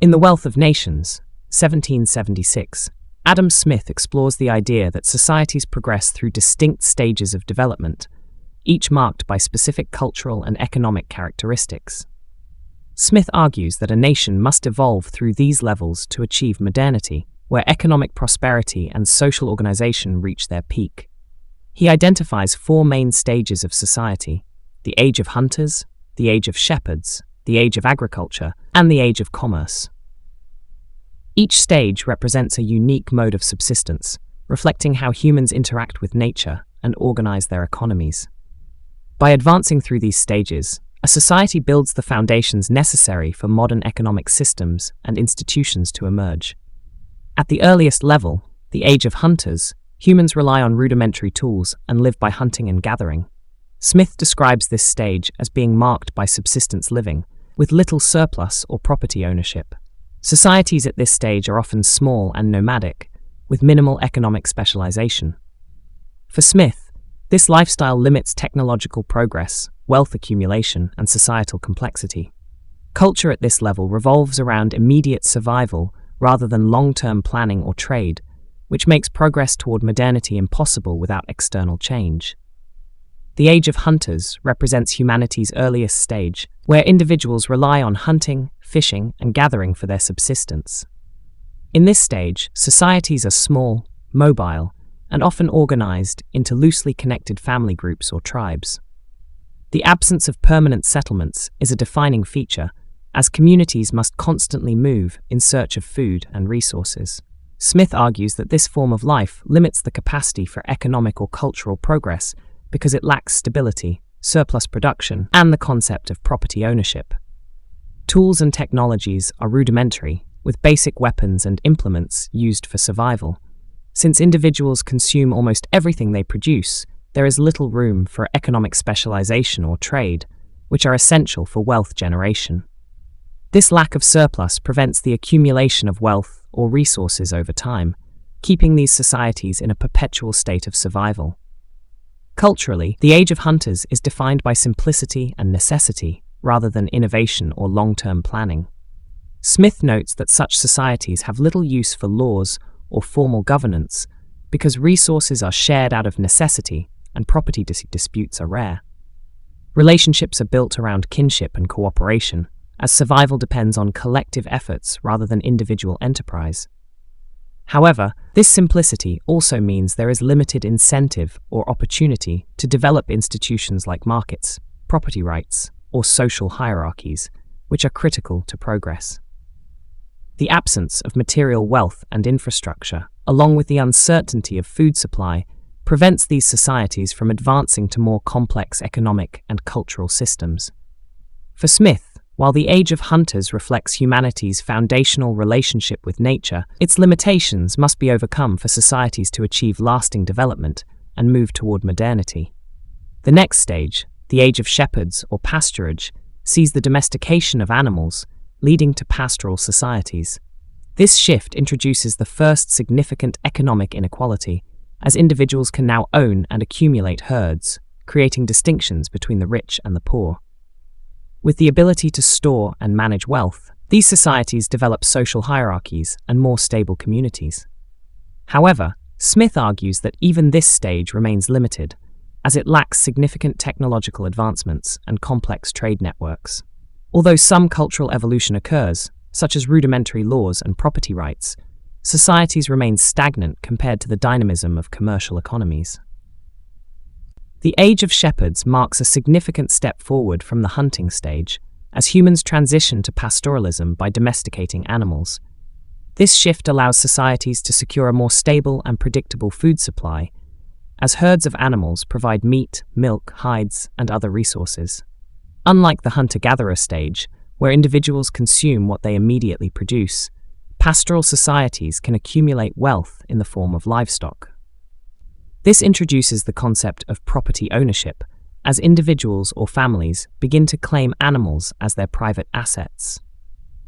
In The Wealth of Nations, 1776, Adam Smith explores the idea that societies progress through distinct stages of development, each marked by specific cultural and economic characteristics. Smith argues that a nation must evolve through these levels to achieve modernity, where economic prosperity and social organization reach their peak. He identifies four main stages of society: the age of hunters, the age of shepherds, the age of agriculture, and the age of commerce. Each stage represents a unique mode of subsistence, reflecting how humans interact with nature and organize their economies. By advancing through these stages, a society builds the foundations necessary for modern economic systems and institutions to emerge. At the earliest level, the age of hunters, humans rely on rudimentary tools and live by hunting and gathering. Smith describes this stage as being marked by subsistence living, with little surplus or property ownership. Societies at this stage are often small and nomadic, with minimal economic specialization. For Smith, this lifestyle limits technological progress, wealth accumulation, and societal complexity. Culture at this level revolves around immediate survival rather than long-term planning or trade, which makes progress toward modernity impossible without external change. The age of hunters represents humanity's earliest stage, where individuals rely on hunting, fishing, and gathering for their subsistence. In this stage, societies are small, mobile, and often organized into loosely connected family groups or tribes. The absence of permanent settlements is a defining feature, as communities must constantly move in search of food and resources. Smith argues that this form of life limits the capacity for economic or cultural progress because it lacks stability, surplus production, and the concept of property ownership. Tools and technologies are rudimentary, with basic weapons and implements used for survival. Since individuals consume almost everything they produce, there is little room for economic specialization or trade, which are essential for wealth generation. This lack of surplus prevents the accumulation of wealth or resources over time, keeping these societies in a perpetual state of survival. Culturally, the age of hunters is defined by simplicity and necessity, rather than innovation or long-term planning. Smith notes that such societies have little use for laws or formal governance because resources are shared out of necessity and property disputes are rare. Relationships are built around kinship and cooperation, as survival depends on collective efforts rather than individual enterprise. However, this simplicity also means there is limited incentive or opportunity to develop institutions like markets, property rights, or social hierarchies, which are critical to progress. The absence of material wealth and infrastructure, along with the uncertainty of food supply, prevents these societies from advancing to more complex economic and cultural systems. For Smith, while the age of hunters reflects humanity's foundational relationship with nature, its limitations must be overcome for societies to achieve lasting development and move toward modernity. The next stage, the age of shepherds or pasturage, sees the domestication of animals, leading to pastoral societies. This shift introduces the first significant economic inequality, as individuals can now own and accumulate herds, creating distinctions between the rich and the poor. With the ability to store and manage wealth, these societies develop social hierarchies and more stable communities. However, Smith argues that even this stage remains limited, as it lacks significant technological advancements and complex trade networks. Although some cultural evolution occurs, such as rudimentary laws and property rights, societies remain stagnant compared to the dynamism of commercial economies. The age of shepherds marks a significant step forward from the hunting stage, as humans transition to pastoralism by domesticating animals. This shift allows societies to secure a more stable and predictable food supply, as herds of animals provide meat, milk, hides, and other resources. Unlike the hunter-gatherer stage, where individuals consume what they immediately produce, pastoral societies can accumulate wealth in the form of livestock. This introduces the concept of property ownership, as individuals or families begin to claim animals as their private assets.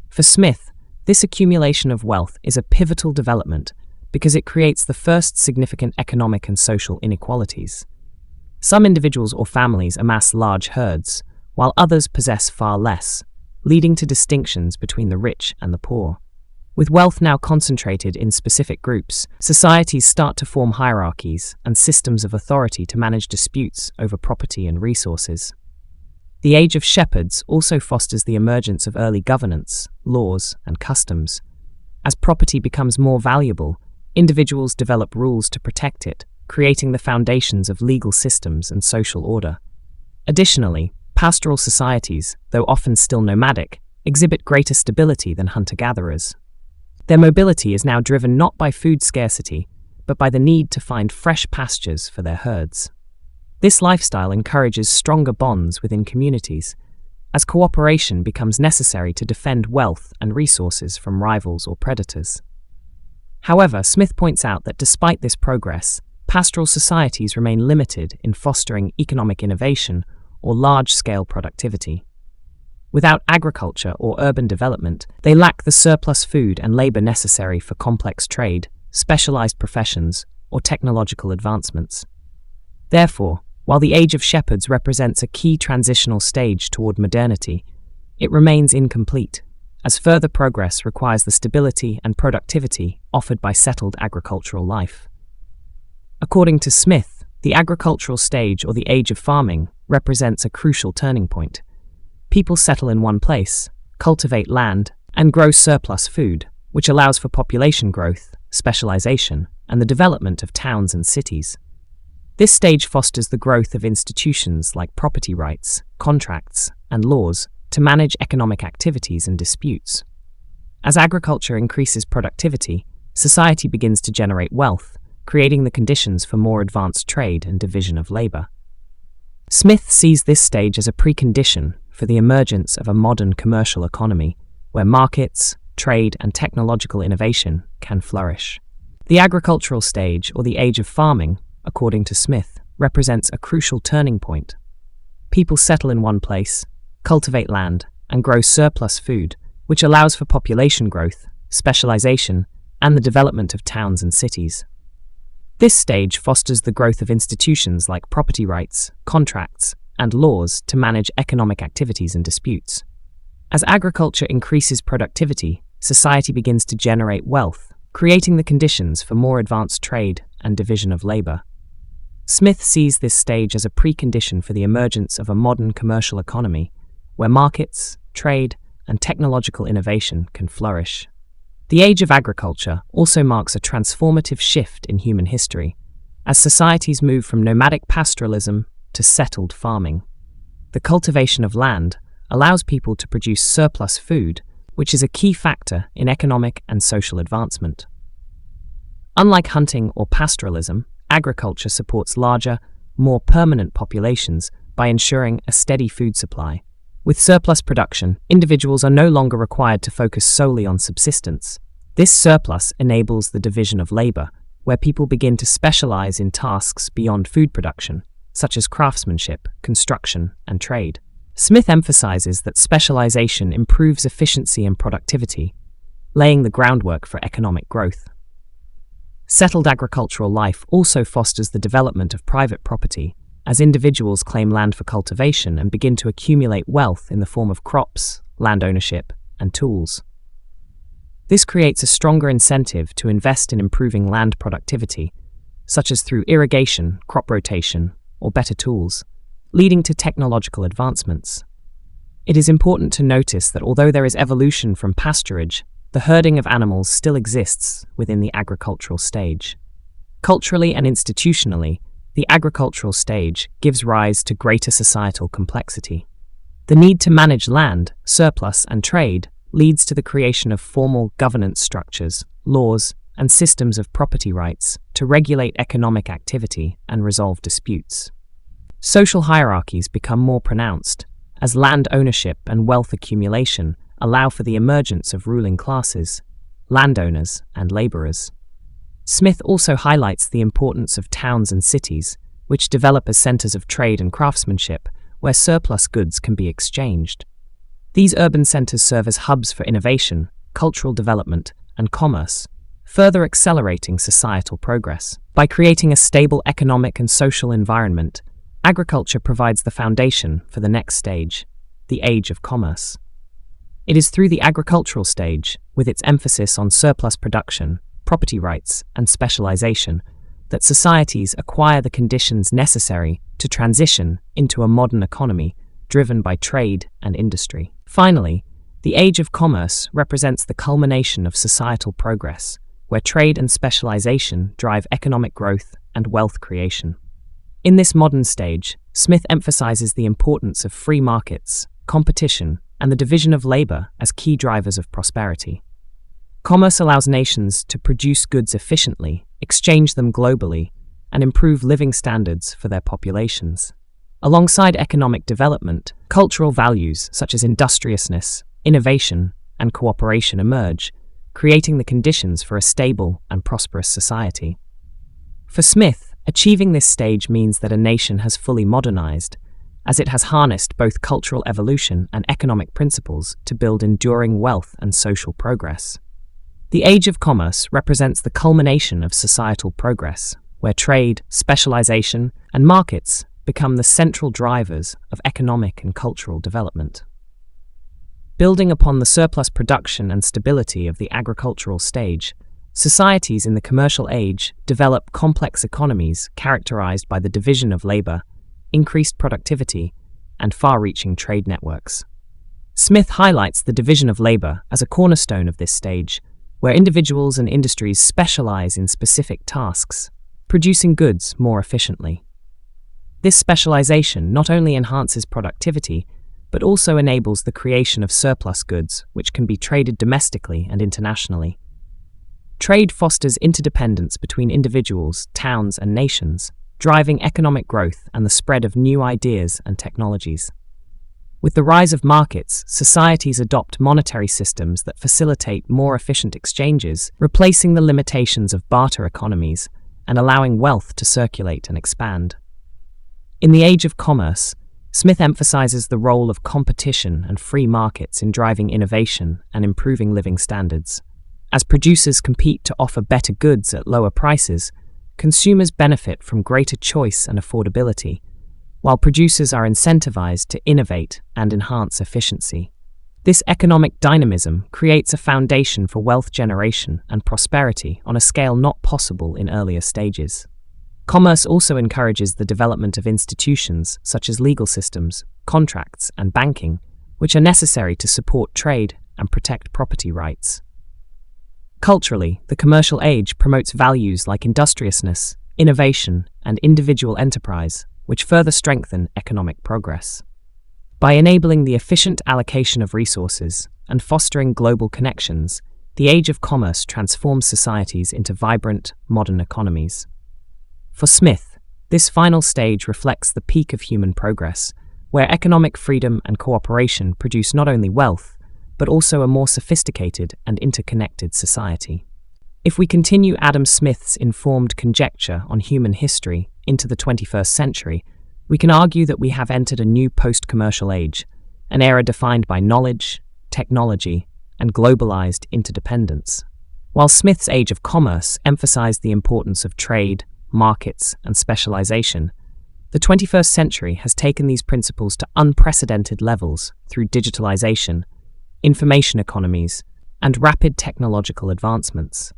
For Smith, this accumulation of wealth is a pivotal development because it creates the first significant economic and social inequalities. Some individuals or families amass large herds, while others possess far less, leading to distinctions between the rich and the poor. With wealth now concentrated in specific groups, societies start to form hierarchies and systems of authority to manage disputes over property and resources. The Age of Shepherds also fosters the emergence of early governance, laws, and customs. As property becomes more valuable, individuals develop rules to protect it, creating the foundations of legal systems and social order. Additionally, pastoral societies, though often still nomadic, exhibit greater stability than hunter-gatherers. Their mobility is now driven not by food scarcity, but by the need to find fresh pastures for their herds. This lifestyle encourages stronger bonds within communities, as cooperation becomes necessary to defend wealth and resources from rivals or predators. However, Smith points out that despite this progress, pastoral societies remain limited in fostering economic innovation or large-scale productivity. Without agriculture or urban development, they lack the surplus food and labor necessary for complex trade, specialized professions, or technological advancements. Therefore, while the Age of Shepherds represents a key transitional stage toward modernity, it remains incomplete, as further progress requires the stability and productivity offered by settled agricultural life. According to Smith, the agricultural stage or the age of farming represents a crucial turning point. People settle in one place, cultivate land, and grow surplus food, which allows for population growth, specialization, and the development of towns and cities. This stage fosters the growth of institutions like property rights, contracts, and laws to manage economic activities and disputes. As agriculture increases productivity, society begins to generate wealth, creating the conditions for more advanced trade and division of labor. Smith sees this stage as a precondition for the emergence of a modern commercial economy, where markets, trade, and technological innovation can flourish. The agricultural stage, or the age of farming, according to Smith, represents a crucial turning point. People settle in one place, cultivate land, and grow surplus food, which allows for population growth, specialization, and the development of towns and cities. This stage fosters the growth of institutions like property rights, contracts, and laws to manage economic activities and disputes. As agriculture increases productivity, society begins to generate wealth, creating the conditions for more advanced trade and division of labor. Smith sees this stage as a precondition for the emergence of a modern commercial economy, where markets, trade, and technological innovation can flourish. The age of agriculture also marks a transformative shift in human history, as societies move from nomadic pastoralism to settled farming. The cultivation of land allows people to produce surplus food, which is a key factor in economic and social advancement. Unlike hunting or pastoralism, agriculture supports larger, more permanent populations by ensuring a steady food supply. With surplus production, individuals are no longer required to focus solely on subsistence. This surplus enables the division of labor, where people begin to specialize in tasks beyond food production, such as craftsmanship, construction, and trade. Smith emphasizes that specialization improves efficiency and productivity, laying the groundwork for economic growth. Settled agricultural life also fosters the development of private property, as individuals claim land for cultivation and begin to accumulate wealth in the form of crops, land ownership, and tools. This creates a stronger incentive to invest in improving land productivity, such as through irrigation, crop rotation, or better tools, leading to technological advancements. It is important to notice that although there is evolution from pasturage, the herding of animals still exists within the agricultural stage. Culturally and institutionally, the agricultural stage gives rise to greater societal complexity. The need to manage land, surplus, and trade leads to the creation of formal governance structures, laws, and systems of property rights to regulate economic activity and resolve disputes. Social hierarchies become more pronounced, as land ownership and wealth accumulation allow for the emergence of ruling classes, landowners, and laborers. Smith also highlights the importance of towns and cities, which develop as centers of trade and craftsmanship, where surplus goods can be exchanged. These urban centers serve as hubs for innovation, cultural development, and commerce, further accelerating societal progress. By creating a stable economic and social environment, agriculture provides the foundation for the next stage, the age of commerce. It is through the agricultural stage, with its emphasis on surplus production, property rights, and specialization, that societies acquire the conditions necessary to transition into a modern economy driven by trade and industry. Finally, the age of commerce represents the culmination of societal progress, where trade and specialization drive economic growth and wealth creation. In this modern stage, Smith emphasizes the importance of free markets, competition, and the division of labor as key drivers of prosperity. Commerce allows nations to produce goods efficiently, exchange them globally, and improve living standards for their populations. Alongside economic development, cultural values such as industriousness, innovation, and cooperation emerge, creating the conditions for a stable and prosperous society. For Smith, achieving this stage means that a nation has fully modernized, as it has harnessed both cultural evolution and economic principles to build enduring wealth and social progress. The age of commerce represents the culmination of societal progress, where trade, specialization, and markets become the central drivers of economic and cultural development. Building upon the surplus production and stability of the agricultural stage, societies in the commercial age develop complex economies characterized by the division of labor, increased productivity, and far-reaching trade networks. Smith highlights the division of labor as a cornerstone of this stage, where individuals and industries specialize in specific tasks, producing goods more efficiently. This specialization not only enhances productivity, but also enables the creation of surplus goods which can be traded domestically and internationally. Trade fosters interdependence between individuals, towns, and nations, driving economic growth and the spread of new ideas and technologies. With the rise of markets, societies adopt monetary systems that facilitate more efficient exchanges, replacing the limitations of barter economies and allowing wealth to circulate and expand. In the age of commerce, Smith emphasizes the role of competition and free markets in driving innovation and improving living standards. As producers compete to offer better goods at lower prices, consumers benefit from greater choice and affordability, while producers are incentivized to innovate and enhance efficiency. This economic dynamism creates a foundation for wealth generation and prosperity on a scale not possible in earlier stages. Commerce also encourages the development of institutions such as legal systems, contracts, and banking, which are necessary to support trade and protect property rights. Culturally, the commercial age promotes values like industriousness, innovation, and individual enterprise, which further strengthen economic progress. By enabling the efficient allocation of resources and fostering global connections, the age of commerce transforms societies into vibrant, modern economies. For Smith, this final stage reflects the peak of human progress, where economic freedom and cooperation produce not only wealth, but also a more sophisticated and interconnected society. If we continue Adam Smith's informed conjecture on human history into the 21st century, we can argue that we have entered a new post-commercial age, an era defined by knowledge, technology, and globalized interdependence. While Smith's age of commerce emphasized the importance of trade, markets, and specialization, the 21st century has taken these principles to unprecedented levels through digitalization, information economies, and rapid technological advancements.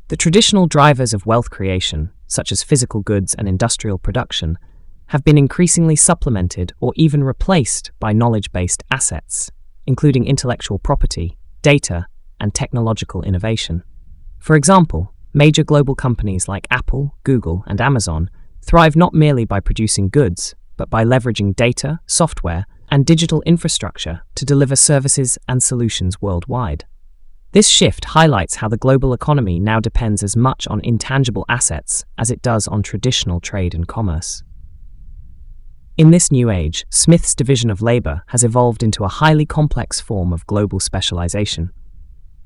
The traditional drivers of wealth creation, such as physical goods and industrial production, have been increasingly supplemented or even replaced by knowledge-based assets, including intellectual property, data, and technological innovation. For example, major global companies like Apple, Google, and Amazon thrive not merely by producing goods, but by leveraging data, software, and digital infrastructure to deliver services and solutions worldwide. This shift highlights how the global economy now depends as much on intangible assets as it does on traditional trade and commerce. In this new age, Smith's division of labor has evolved into a highly complex form of global specialization.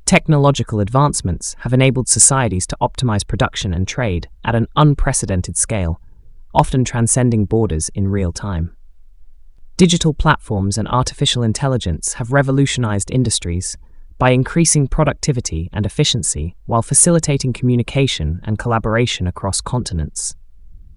Technological advancements have enabled societies to optimize production and trade at an unprecedented scale, often transcending borders in real time. Digital platforms and artificial intelligence have revolutionized industries by increasing productivity and efficiency while facilitating communication and collaboration across continents.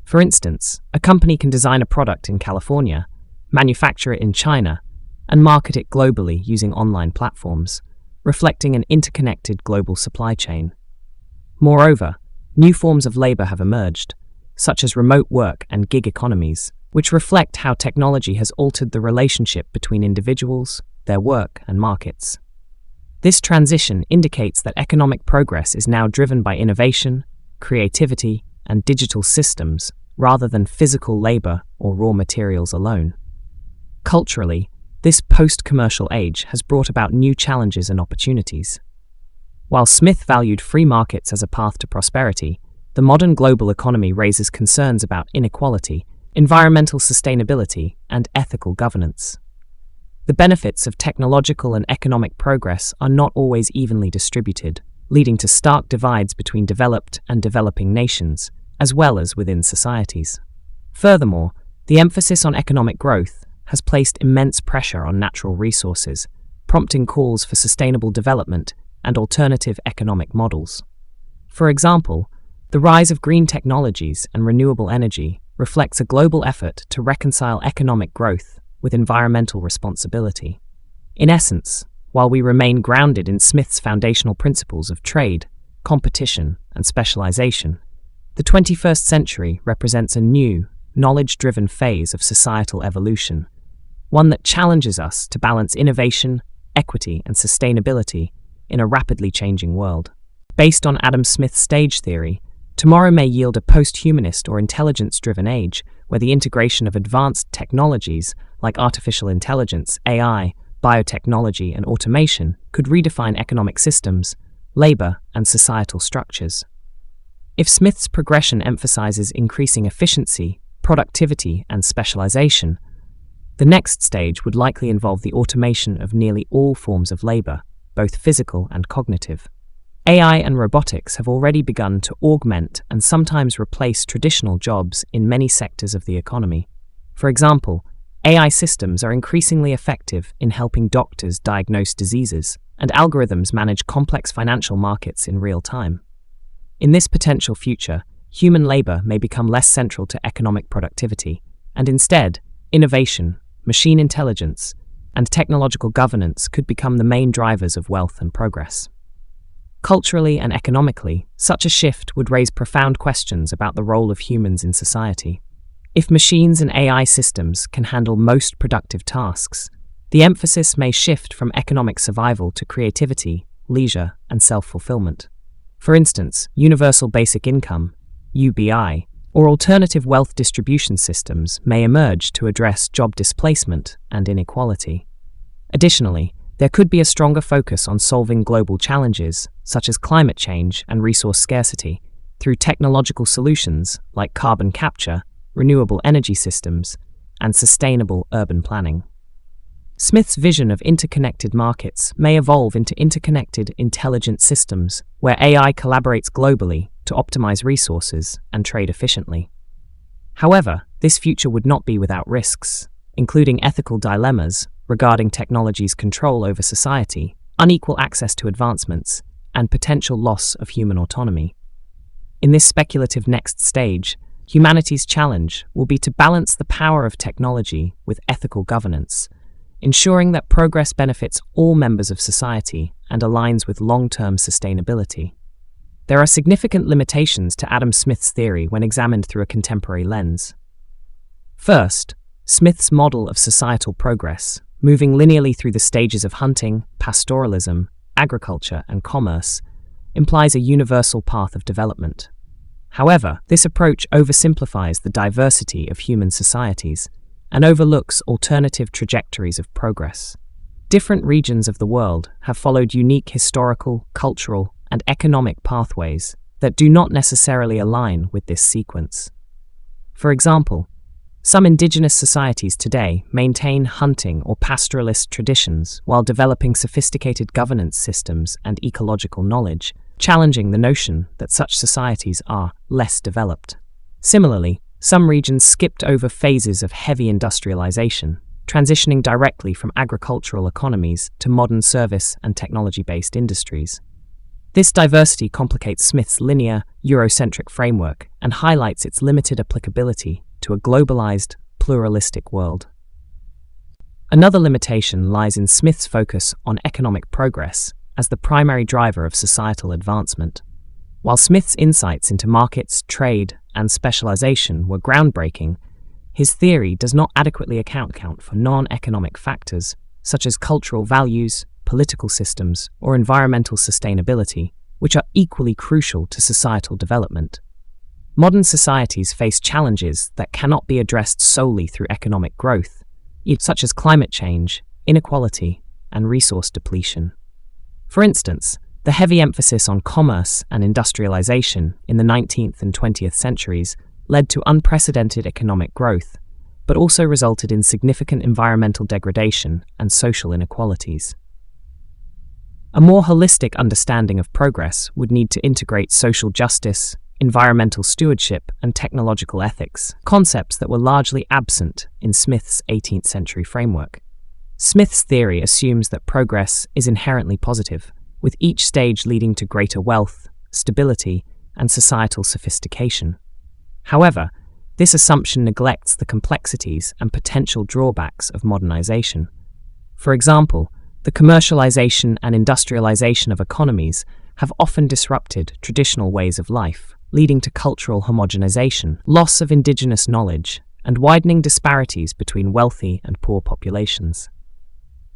For instance, a company can design a product in California, manufacture it in China, and market it globally using online platforms, reflecting an interconnected global supply chain. Moreover, new forms of labor have emerged, such as remote work and gig economies, which reflect how technology has altered the relationship between individuals, their work, and markets. This transition indicates that economic progress is now driven by innovation, creativity, and digital systems rather than physical labor or raw materials alone. Culturally, this post-commercial age has brought about new challenges and opportunities. While Smith valued free markets as a path to prosperity, the modern global economy raises concerns about inequality, environmental sustainability, and ethical governance. The benefits of technological and economic progress are not always evenly distributed, leading to stark divides between developed and developing nations, as well as within societies. Furthermore, the emphasis on economic growth has placed immense pressure on natural resources, prompting calls for sustainable development and alternative economic models. For example, the rise of green technologies and renewable energy reflects a global effort to reconcile economic growth with environmental responsibility. In essence, while we remain grounded in Smith's foundational principles of trade, competition, and specialization, the 21st century represents a new, knowledge-driven phase of societal evolution, one that challenges us to balance innovation, equity, and sustainability in a rapidly changing world. Based on Adam Smith's stage theory, tomorrow may yield a post-humanist or intelligence-driven age where the integration of advanced technologies like artificial intelligence, AI, biotechnology, and automation could redefine economic systems, labor, and societal structures. If Smith's progression emphasizes increasing efficiency, productivity, and specialization, the next stage would likely involve the automation of nearly all forms of labor, both physical and cognitive. AI and robotics have already begun to augment and sometimes replace traditional jobs in many sectors of the economy. For example, AI systems are increasingly effective in helping doctors diagnose diseases, and algorithms manage complex financial markets in real time. In this potential future, human labor may become less central to economic productivity, and instead, innovation, machine intelligence, and technological governance could become the main drivers of wealth and progress. Culturally and economically, such a shift would raise profound questions about the role of humans in society. If machines and AI systems can handle most productive tasks, the emphasis may shift from economic survival to creativity, leisure, and self-fulfillment. For instance, universal basic income, UBI, or alternative wealth distribution systems may emerge to address job displacement and inequality. Additionally, there could be a stronger focus on solving global challenges, such as climate change and resource scarcity, through technological solutions like carbon capture, renewable energy systems, and sustainable urban planning. Smith's vision of interconnected markets may evolve into interconnected, intelligent systems where AI collaborates globally to optimize resources and trade efficiently. However, this future would not be without risks, including ethical dilemmas regarding technology's control over society, unequal access to advancements, and potential loss of human autonomy. In this speculative next stage, humanity's challenge will be to balance the power of technology with ethical governance, ensuring that progress benefits all members of society and aligns with long-term sustainability. There are significant limitations to Adam Smith's theory when examined through a contemporary lens. First, Smith's model of societal progress, moving linearly through the stages of hunting, pastoralism, agriculture, and commerce, implies a universal path of development. However, this approach oversimplifies the diversity of human societies and overlooks alternative trajectories of progress. Different regions of the world have followed unique historical, cultural, and economic pathways that do not necessarily align with this sequence. For example, some indigenous societies today maintain hunting or pastoralist traditions while developing sophisticated governance systems and ecological knowledge, challenging the notion that such societies are less developed. Similarly, some regions skipped over phases of heavy industrialization, transitioning directly from agricultural economies to modern service and technology-based industries. This diversity complicates Smith's linear, Eurocentric framework and highlights its limited applicability to a globalized, pluralistic world. Another limitation lies in Smith's focus on economic progress as the primary driver of societal advancement. While Smith's insights into markets, trade, and specialization were groundbreaking, his theory does not adequately account for non-economic factors such as cultural values, political systems, or environmental sustainability, which are equally crucial to societal development. Modern societies face challenges that cannot be addressed solely through economic growth, such as climate change, inequality, and resource depletion. For instance, the heavy emphasis on commerce and industrialization in the 19th and 20th centuries led to unprecedented economic growth, but also resulted in significant environmental degradation and social inequalities. A more holistic understanding of progress would need to integrate social justice, environmental stewardship, and technological ethics, concepts that were largely absent in Smith's 18th century framework. Smith's theory assumes that progress is inherently positive, with each stage leading to greater wealth, stability, and societal sophistication. However, this assumption neglects the complexities and potential drawbacks of modernization. For example, the commercialization and industrialization of economies have often disrupted traditional ways of life, leading to cultural homogenization, loss of indigenous knowledge, and widening disparities between wealthy and poor populations.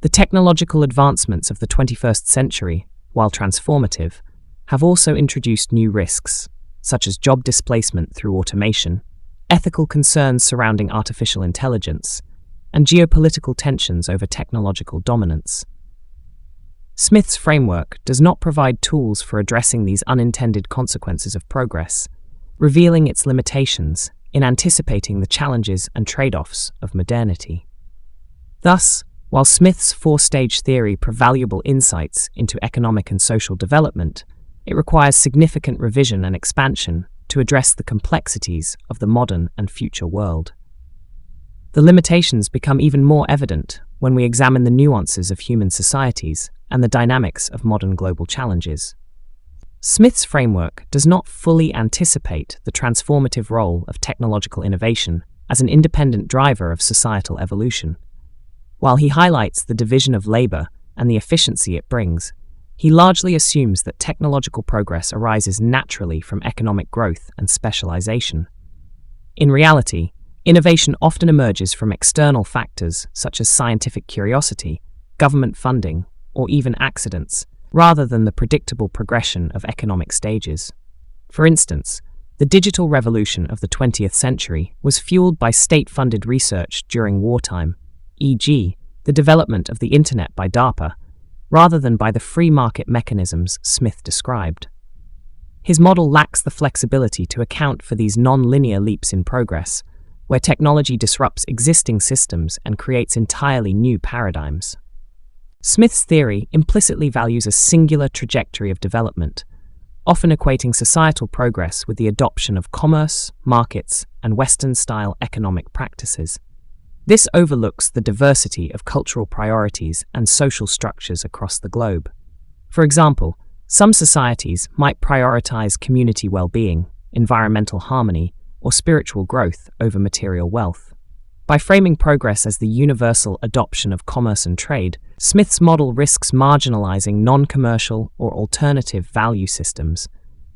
The technological advancements of the 21st century, while transformative, have also introduced new risks, such as job displacement through automation, ethical concerns surrounding artificial intelligence, and geopolitical tensions over technological dominance. Smith's framework does not provide tools for addressing these unintended consequences of progress, revealing its limitations in anticipating the challenges and trade-offs of modernity. Thus, while Smith's four-stage theory provides valuable insights into economic and social development, it requires significant revision and expansion to address the complexities of the modern and future world. The limitations become even more evident when we examine the nuances of human societies and the dynamics of modern global challenges. Smith's framework does not fully anticipate the transformative role of technological innovation as an independent driver of societal evolution. While he highlights the division of labor and the efficiency it brings, he largely assumes that technological progress arises naturally from economic growth and specialization. In reality, innovation often emerges from external factors such as scientific curiosity, government funding, or even accidents, rather than the predictable progression of economic stages. For instance, the digital revolution of the 20th century was fueled by state-funded research during wartime, e.g., the development of the Internet by DARPA, rather than by the free market mechanisms Smith described. His model lacks the flexibility to account for these non-linear leaps in progress, where technology disrupts existing systems and creates entirely new paradigms. Smith's theory implicitly values a singular trajectory of development, often equating societal progress with the adoption of commerce, markets, and Western-style economic practices. This overlooks the diversity of cultural priorities and social structures across the globe. For example, some societies might prioritize community well-being, environmental harmony, or spiritual growth over material wealth. By framing progress as the universal adoption of commerce and trade, Smith's model risks marginalizing non-commercial or alternative value systems,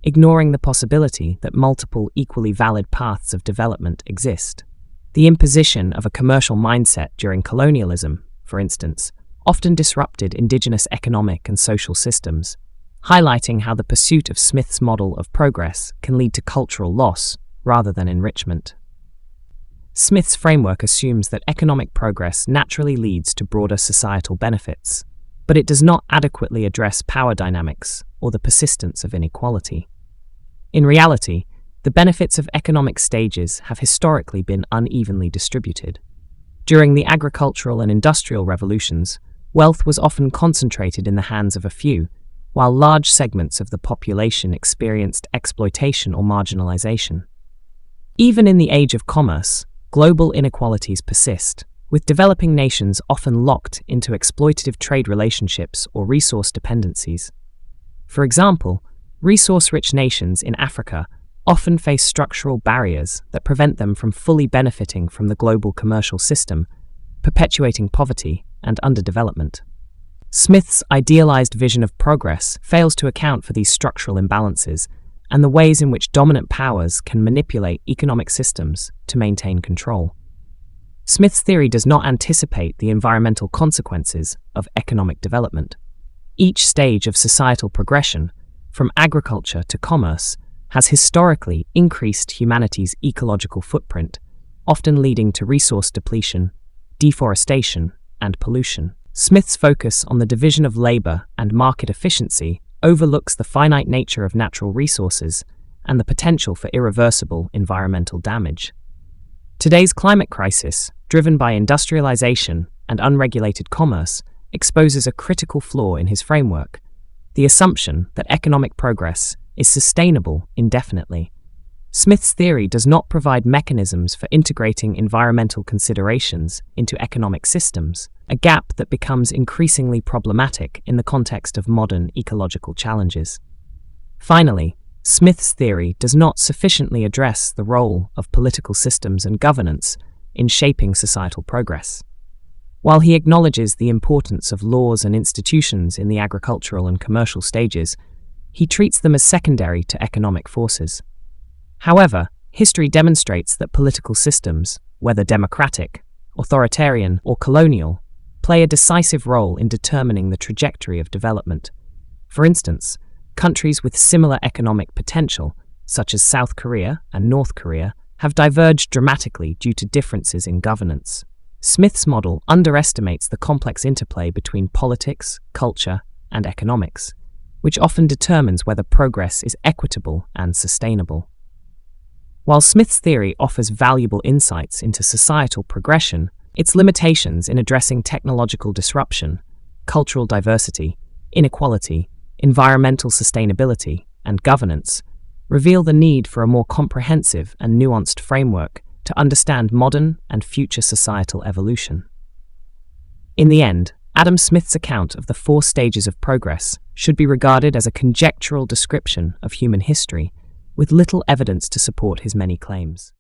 ignoring the possibility that multiple equally valid paths of development exist. The imposition of a commercial mindset during colonialism, for instance, often disrupted indigenous economic and social systems, highlighting how the pursuit of Smith's model of progress can lead to cultural loss rather than enrichment. Smith's framework assumes that economic progress naturally leads to broader societal benefits, but it does not adequately address power dynamics or the persistence of inequality. In reality, the benefits of economic stages have historically been unevenly distributed. During the agricultural and industrial revolutions, wealth was often concentrated in the hands of a few, while large segments of the population experienced exploitation or marginalization. Even in the age of commerce, global inequalities persist, with developing nations often locked into exploitative trade relationships or resource dependencies. For example, resource-rich nations in Africa often face structural barriers that prevent them from fully benefiting from the global commercial system, perpetuating poverty and underdevelopment. Smith's idealized vision of progress fails to account for these structural imbalances and the ways in which dominant powers can manipulate economic systems to maintain control. Smith's theory does not anticipate the environmental consequences of economic development. Each stage of societal progression, from agriculture to commerce, has historically increased humanity's ecological footprint, often leading to resource depletion, deforestation, and pollution. Smith's focus on the division of labor and market efficiency overlooks the finite nature of natural resources and the potential for irreversible environmental damage. Today's climate crisis, driven by industrialization and unregulated commerce, exposes a critical flaw in his framework: the assumption that economic progress is sustainable indefinitely. Smith's theory does not provide mechanisms for integrating environmental considerations into economic systems, a gap that becomes increasingly problematic in the context of modern ecological challenges. Finally, Smith's theory does not sufficiently address the role of political systems and governance in shaping societal progress. While he acknowledges the importance of laws and institutions in the agricultural and commercial stages, he treats them as secondary to economic forces. However, history demonstrates that political systems, whether democratic, authoritarian, or colonial, play a decisive role in determining the trajectory of development. For instance, countries with similar economic potential, such as South Korea and North Korea, have diverged dramatically due to differences in governance. Smith's model underestimates the complex interplay between politics, culture, and economics, which often determines whether progress is equitable and sustainable. While Smith's theory offers valuable insights into societal progression, its limitations in addressing technological disruption, cultural diversity, inequality, environmental sustainability, and governance reveal the need for a more comprehensive and nuanced framework to understand modern and future societal evolution. In the end, Adam Smith's account of the 4 stages of progress should be regarded as a conjectural description of human history, with little evidence to support his many claims.